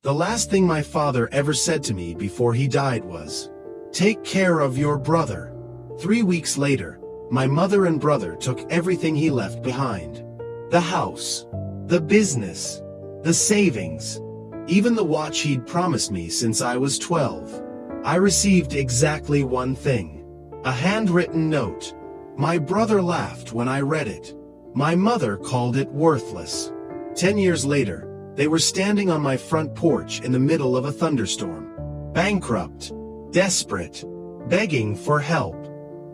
The last thing my father ever said to me before he died was, "Take care of your brother." 3 weeks later, my mother and brother took everything he left behind. The house, the business, the savings, even the watch he'd promised me since I was 12. I received exactly one thing: a handwritten note. My brother laughed when I read it. My mother called it worthless. 10 years later, they were standing on my front porch in the middle of a thunderstorm. Bankrupt, desperate, begging for help.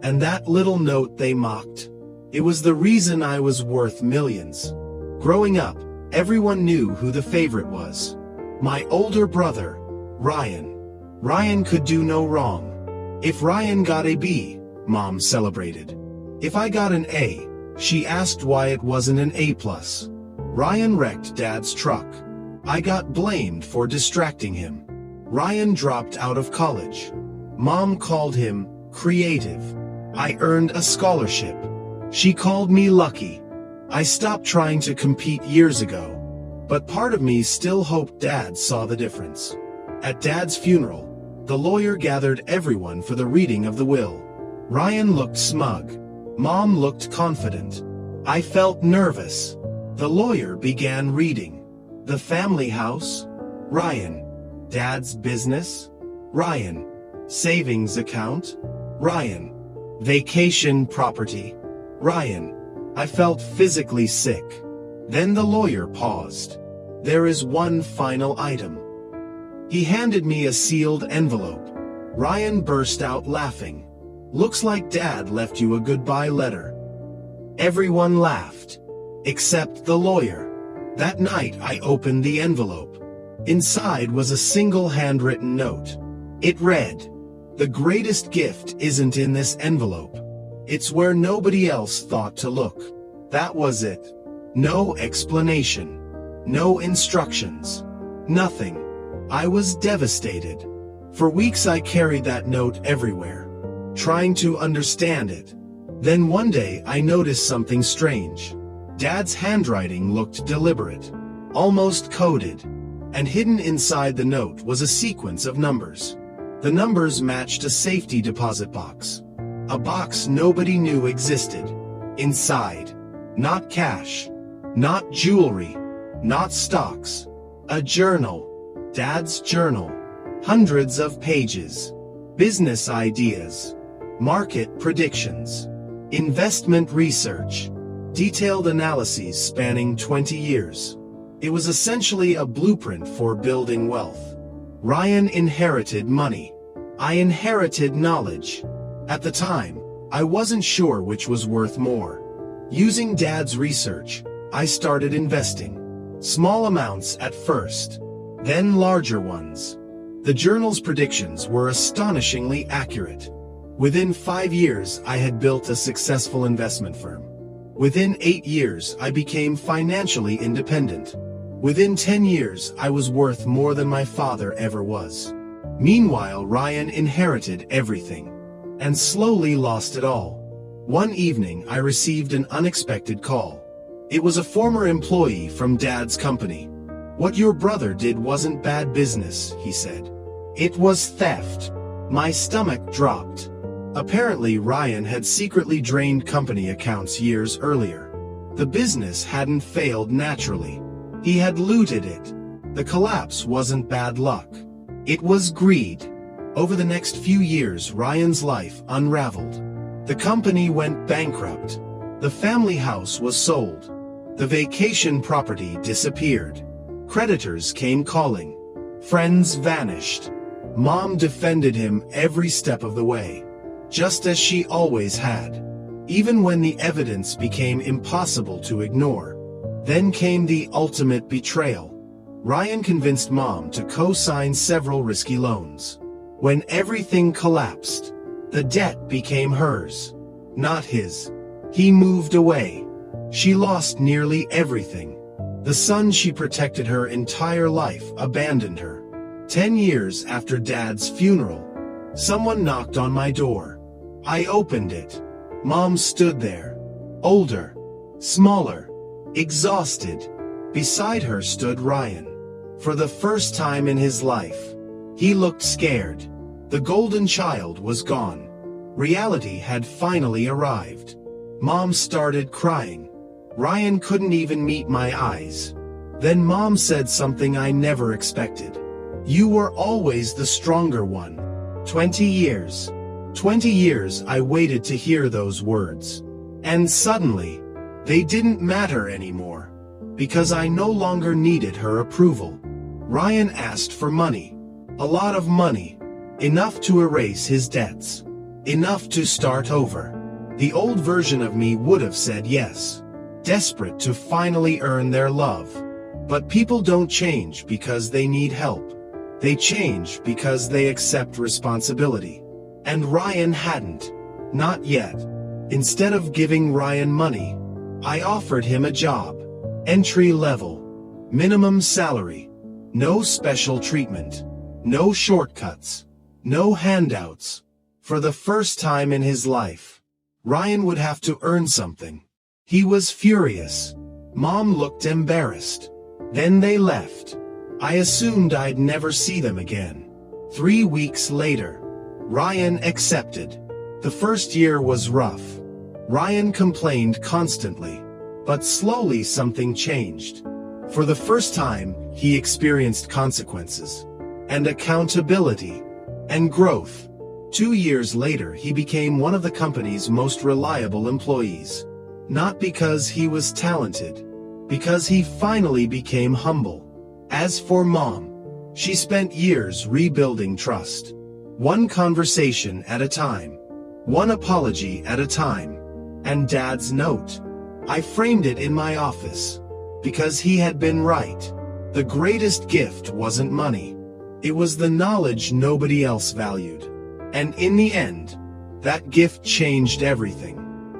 And that little note they mocked. It was the reason I was worth millions. Growing up, everyone knew who the favorite was. My older brother, Ryan. Ryan could do no wrong. If Ryan got a B, Mom celebrated. If I got an A, she asked why it wasn't an A+. Ryan wrecked Dad's truck. I got blamed for distracting him. Ryan dropped out of college. Mom called him creative. I earned a scholarship. She called me lucky. I stopped trying to compete years ago. But part of me still hoped Dad saw the difference. At Dad's funeral, the lawyer gathered everyone for the reading of the will. Ryan looked smug. Mom looked confident. I felt nervous. The lawyer began reading. The family house? Ryan. Dad's business? Ryan. Savings account? Ryan. Vacation property? Ryan. I felt physically sick. Then the lawyer paused. There is one final item. He handed me a sealed envelope. Ryan burst out laughing. Looks like Dad left you a goodbye letter. Everyone laughed. Except the lawyer. That night I opened the envelope. Inside was a single handwritten note. It read, "The greatest gift isn't in this envelope. It's where nobody else thought to look." That was it. No explanation. No instructions. Nothing. I was devastated. For weeks I carried that note everywhere, trying to understand it. Then one day I noticed something strange. Dad's handwriting looked deliberate, almost coded, and hidden inside the note was a sequence of numbers. The numbers matched a safety deposit box. A box nobody knew existed. Inside, not cash, not jewelry, not stocks. A journal. Dad's journal. Hundreds of pages. Business ideas. Market predictions. Investment research. Detailed analyses spanning 20 years. It was essentially a blueprint for building wealth. Ryan inherited money. I inherited knowledge. At the time, I wasn't sure which was worth more. Using Dad's research, I started investing. Small amounts at first, then larger ones. The journal's predictions were astonishingly accurate. Within 5 years, I had built a successful investment firm. Within 8 years, I became financially independent. Within 10 years, I was worth more than my father ever was. Meanwhile, Ryan inherited everything, and slowly lost it all. One evening, I received an unexpected call. It was a former employee from Dad's company. "What your brother did wasn't bad business," he said. "It was theft." My stomach dropped. Apparently, Ryan had secretly drained company accounts years earlier. The business hadn't failed naturally. He had looted it. The collapse wasn't bad luck. It was greed. Over the next few years, Ryan's life unraveled. The company went bankrupt. The family house was sold. The vacation property disappeared. Creditors came calling. Friends vanished. Mom defended him every step of the way, just as she always had, even when the evidence became impossible to ignore. Then came the ultimate betrayal. Ryan convinced Mom to co-sign several risky loans. When everything collapsed, the debt became hers, not his. He moved away. She lost nearly everything. The son she protected her entire life abandoned her. 10 years after Dad's funeral, someone knocked on my door. I opened it. Mom stood there. Older, smaller, exhausted. Beside her stood Ryan. For the first time in his life, he looked scared. The golden child was gone. Reality had finally arrived. Mom started crying. Ryan couldn't even meet my eyes. Then Mom said something I never expected. "You were always the stronger one." 20 years. 20 years I waited to hear those words. And suddenly, they didn't matter anymore. Because I no longer needed her approval. Ryan asked for money. A lot of money. Enough to erase his debts. Enough to start over. The old version of me would have said yes. Desperate to finally earn their love. But people don't change because they need help. They change because they accept responsibility. And Ryan hadn't. Not yet. Instead of giving Ryan money, I offered him a job. Entry level. Minimum salary. No special treatment. No shortcuts. No handouts. For the first time in his life, Ryan would have to earn something. He was furious. Mom looked embarrassed. Then they left. I assumed I'd never see them again. 3 weeks later, Ryan accepted. The first year was rough. Ryan complained constantly. But slowly something changed. For the first time, he experienced consequences. And accountability. And growth. 2 years later he became one of the company's most reliable employees. Not because he was talented. Because he finally became humble. As for Mom, she spent years rebuilding trust. One conversation at a time. One apology at a time. And Dad's note. I framed it in my office. Because he had been right. The greatest gift wasn't money. It was the knowledge nobody else valued. And in the end, that gift changed everything.